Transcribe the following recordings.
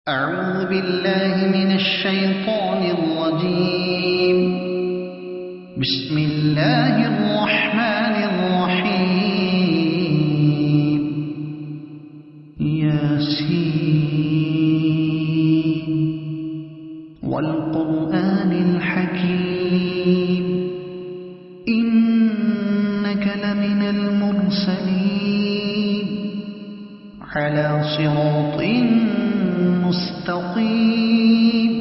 أعوذ بالله من الشيطان الرجيم. بسم الله الرحمن الرحيم. ياسين والقرآن الحكيم إنك لمن المرسلين على صراط مستقيم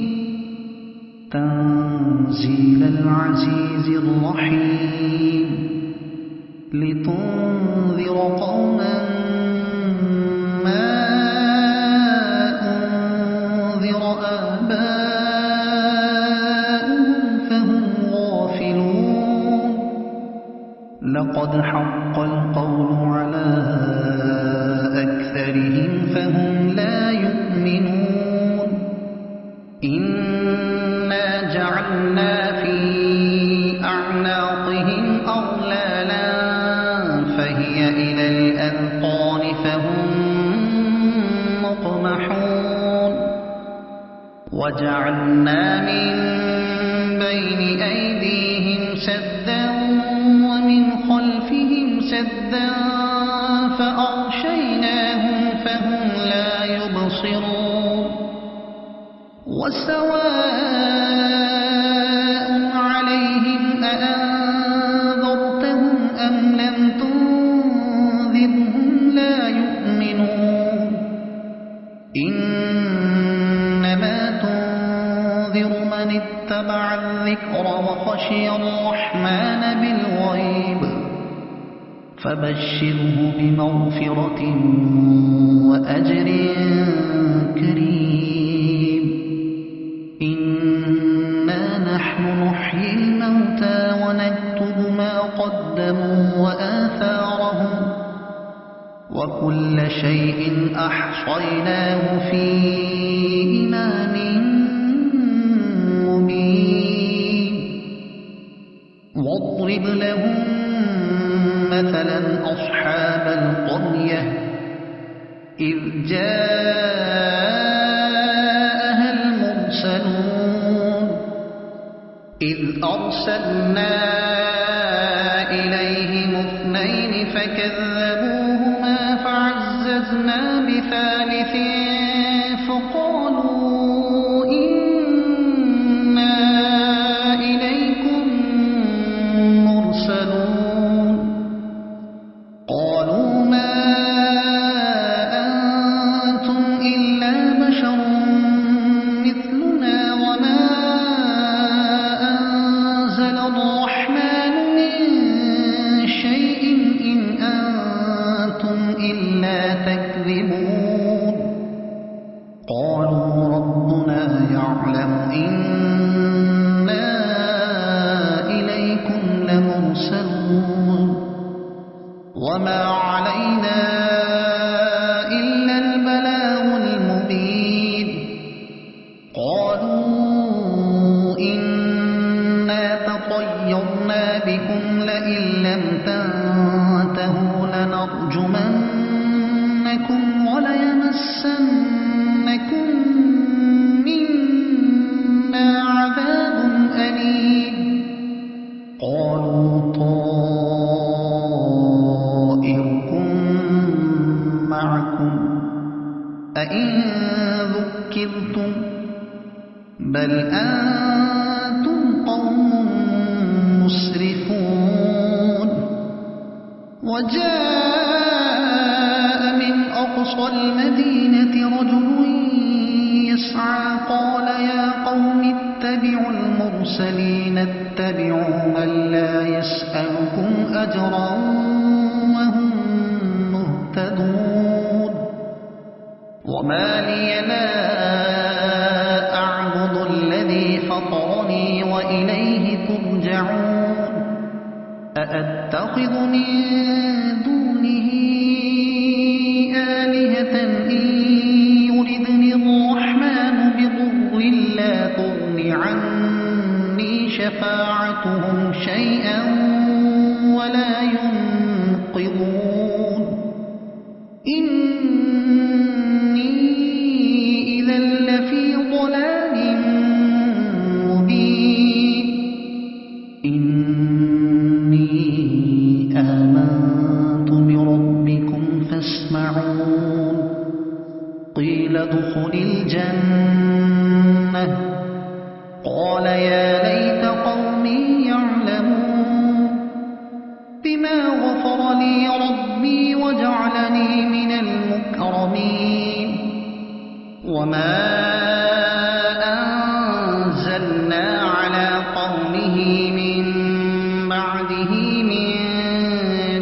تنزيل العزيز الرحيم لتنذر قوما ما أنذر آباؤهم فهم غافلون. لقد حق القول على أكثرهم فهم لا يؤمنون. إنا جعلنا في أعناقهم أغلالا فهي إلى الأذقان فهم مقمحون. وجعلنا من بين أيديهم سدا ومن خلفهم سدا فأغشيناهم فهم لا يبصرون. وسواء عليهم أأنذرتهم أم لم تنذرهم لا يؤمنون. إنما تنذر من اتبع الذكر وخشي الرحمن بالغيب فبشره بمغفرة وأجر كريم. إنا نحن نحيي الموتى ونكتب ما قدموا وآثارهم وكل شيء أحصيناه في إمام مبين. واضرب لهم مثلا أصحاب القرية إذ جاءها المرسلون إذ أرسلنا إليهم اثنين فكذبوهما فعززنا بثالث فقالوا إنا إليكم مرسلون. قالوا ما أنتم إلا بشر مثلنا وما أنزل الرحمن من شيء إن أنتم إلا تكذبون. قالوا ربنا يعلم إنا إليكم لمرسلون وما علينا إلا البلاغ المبين. قالوا إنا تطيرنا بكم لئن لم تنتهوا لنرجمنكم وليمسنكم منا عذاب أليم. قالوا طائركم معكم أئن ذكرتم بل أنتم قوم مسرفون. وجاء من أقصى المدينة رجل يسعى قال يا قوم اتبعوا المرسلين اتبعوا من لا يسألكم أجرا وهم مهتدون. وما لي لا أعبد الذي فطرني وإليه ترجعون. أأتخذ من دونه آلهة إن يردني الرحمن بضر لا تغن عني شفاعتهم شيئا ولا ينقذون. إني إذا إذا لفي ضلال مبين إني آمنت بربكم فاسمعون قيل ادخل الجنة قال يا ليت قومي يعلمون بما غفر لي ربي وجعلني من المكرمين وما أنزلنا على قومه من بعده من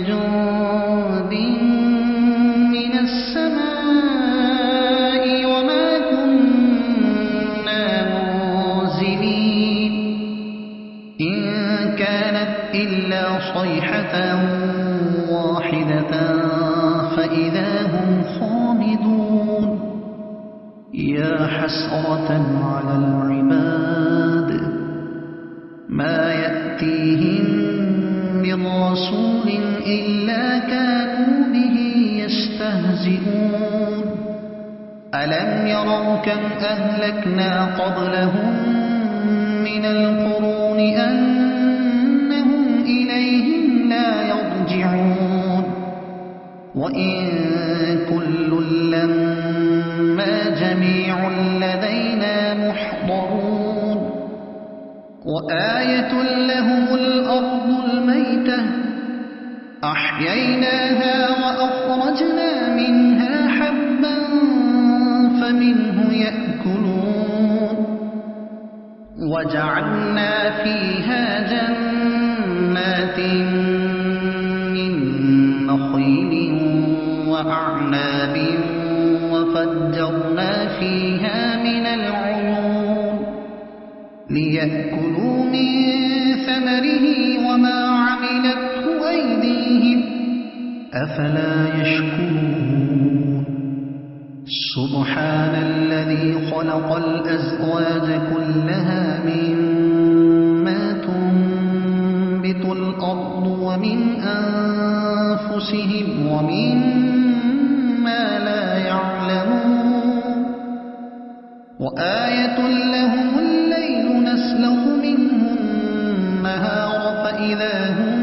جند من السماء وما كنا منزلين إن كانت إلا صيحة واحدة فإذا هم خامدون يا حسرة على العباد ما يأتيهم من رسول إلا كانوا به يستهزئون ألم يروا كم أهلكنا قبلهم من القرون أنهم إليهم لا يرجعون وإن كل لما جميع لدينا محضرون وآية لهم الأرض الميتة أحييناها وأخرجنا منها حبا فمنه يأكلون وجعلنا فيها جنات من نخيل وأعناب وفجرنا فيها من العيون ليأكلوا من ثمره وما عملته أيديهم أفلا يشكرون سبحان الذي خلق الأزواج كلها مما تنبت الأرض ومن أنفسهم ومما لا يعلمون وآية لهم الليل نسلخ منه النهار فإذا هم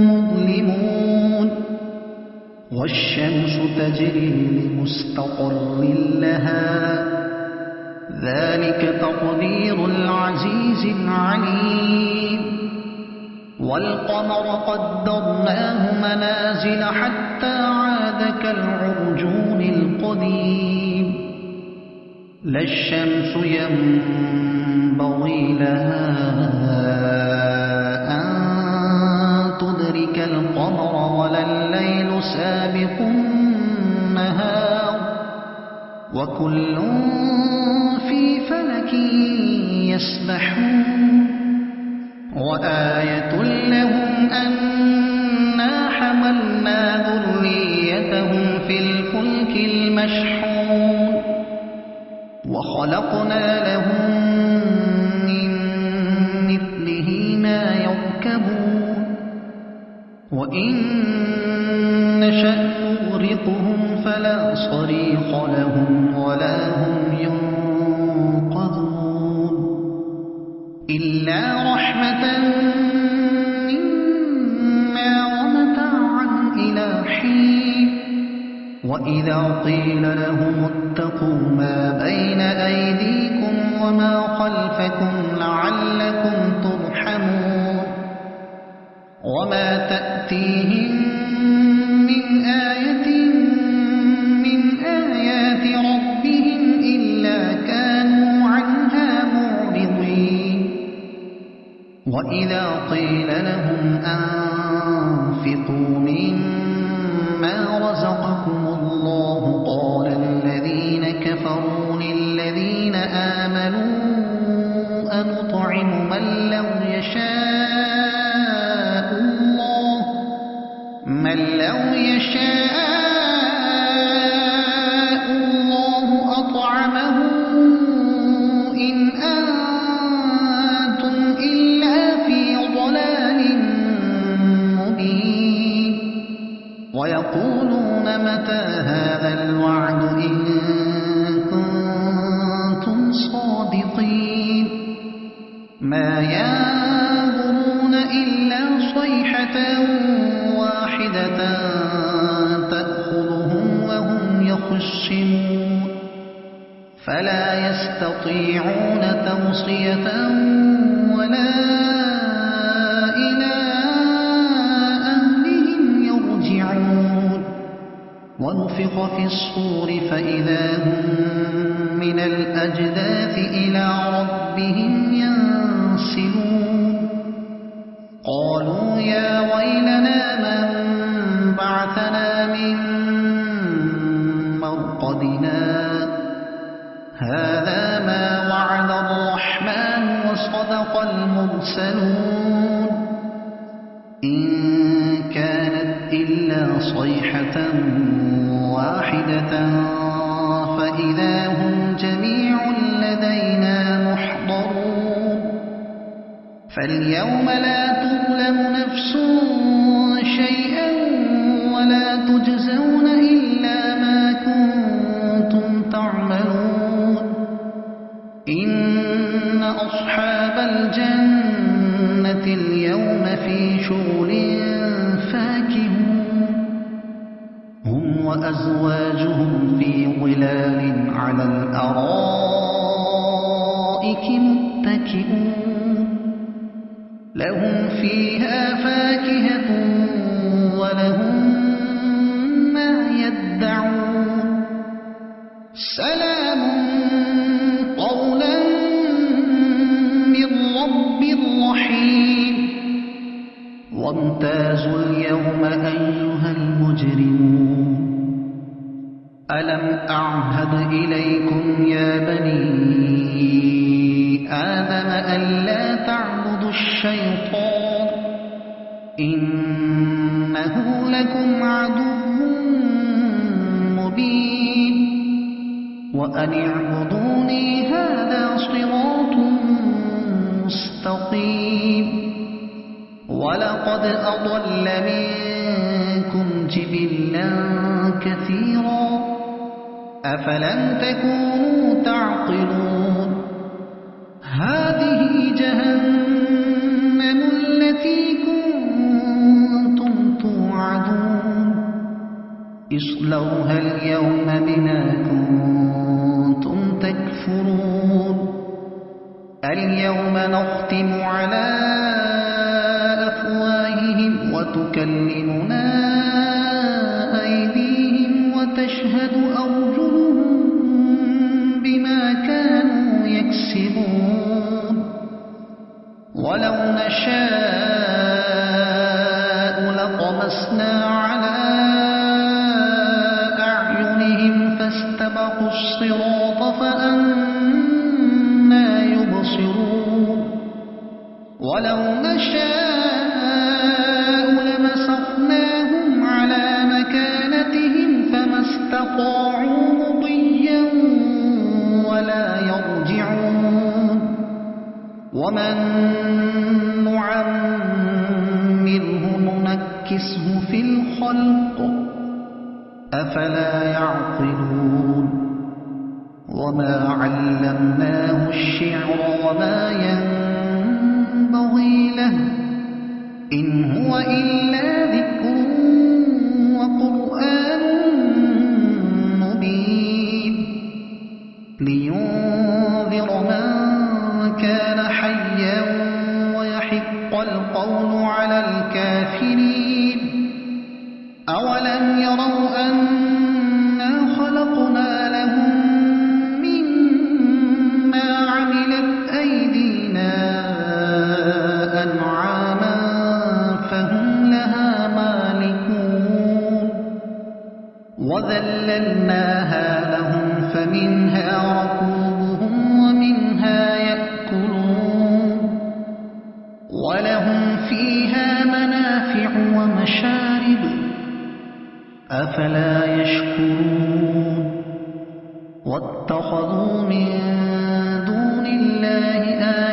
مظلمون والشمس تجري لمستقر لها ذلك تقدير العزيز العليم والقمر قدرناه منازل حتى عاد كالعرجون القديم لا الشمس ينبغي لها أن تدرك القمر ولا الليل سابق النهار وكل في فلك يسبحون وآية لهم أنا حملنا ذريتهم في الفلك المشحون وخلقنا لهم من مثله ما يركبون وإن نشأ نغرقهم فلا صريخ لهم ولا هم ينقذون إلا رحمة منا ومتاعا إلى حين وإذا قيل لهم اتقوا ما بين أيديكم وما خلفكم لعلكم ترحمون وما تأتيهم من آية من آيات ربهم إلا كانوا عنها معرضين وإذا قيل لهم أنفقوا مما رزقكم الله قال الذين كفروا للذين آمنوا أنطعم من لو يشاء الله أطعمه إن أنتم إلا في ضلال مبين ويقولون متى هذا الوعد إن ما ينظرون إلا صيحة واحدة تأخذهم وهم يخصمون فلا يستطيعون توصية ولا إلى أهلهم يرجعون ونفخ في الصور فإذا هم من الأجداث إلى ربهم ينسلون قالوا يا ويلنا من بعثنا من مرقدنا هذا ما وعد الرحمن وصدق المرسلون إن كانت إلا صيحة واحدة فإذا هم جميع لدينا محضرون فاليوم لا تظلم نفس شيئا ولا تجزون إلا ما كنتم تعملون إن أصحاب الجنة اليوم في شغل فاكهون هم وأزواجهم في ظلال على الأرائك متكئون لهم فيها فاكهة ولهم ما يدعون سلام قولا من رب رحيم وامتازوا اليوم أيها المجرمون ألم أعهد إليكم يا بني آدم ألا تعبدوا الشيطان إنه لكم عدو مبين وأن اعبدوني هذا صراط مستقيم ولقد أضل منكم جبلا كثيرا أفلم تكونوا تعقلون هذه جهنم التي كنتم توعدون اصلوها اليوم بما كنتم تكفرون اليوم نختم على أفواههم وتكلمنا أيديهم وتشهد أرجلهم بما كانوا يكسبون ولو نشاء لطمسنا على أعينهم فاستبقوا الصراط فأنى يبصرون ولو نشاء لمسخناهم على مكانتهم فما استطاعوا مضيا ولا يرجعون ومن نعمره ننكسه في الخلق أفلا يعقلون وما علمناه الشعر وما ينبغي له إن هو إلا ذكر وقرآن مبين لينذر من كان حيا ويحق القول على الكافرين أولم يروا أنا خلقنا لهم مما عملت أيدينا أنعاما فهم لها مالكون وذللناها لهم فمنها ركوبهم ومنها يأكلون ولهم فيها منافع ومشارب أفلا يشكرون واتخذوا من دون الله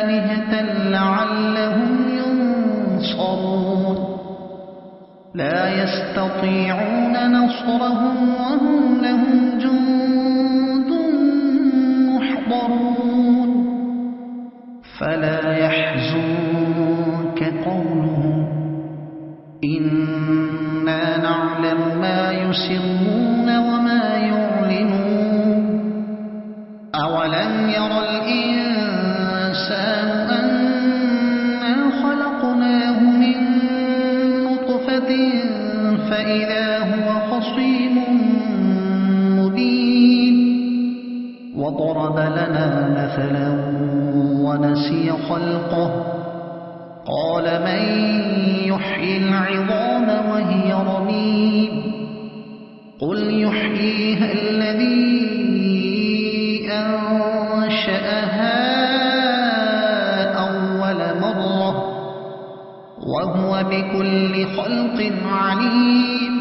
آلهة لعلهم ينصرون لا يستطيعون نصرهم وهم لهم جند محضرون فلا يحزنون أولم ير الإنسان أنا خلقناه من نطفة فإذا هو خصيم مبين وضرب لنا مثلا ونسي خلقه قال من يحيي العظام وهي رميم قل يحييها الذي أنشأها أول مرة وهو بكل خلق عليم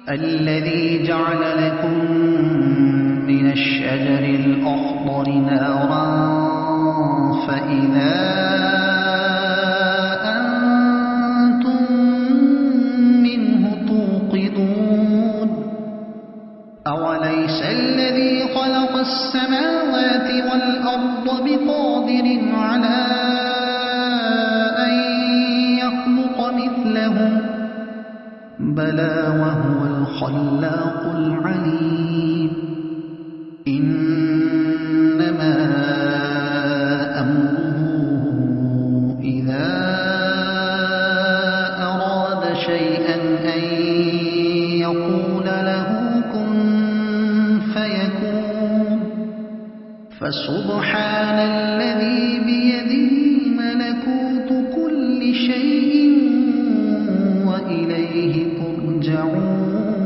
الذي جعل لكم من الشجر الأخضر نارا فإذا أنتم منه توقدون أوليس الذي خلق السماوات والأرض بقادر على أن يخلق مثلهم بلى وهو الخلاق العليم إنما أمره إذا أراد شيئا أن يقول له كن فيكون فسبحان الذي بيده ملكوت كل شيء وإليه ترجعون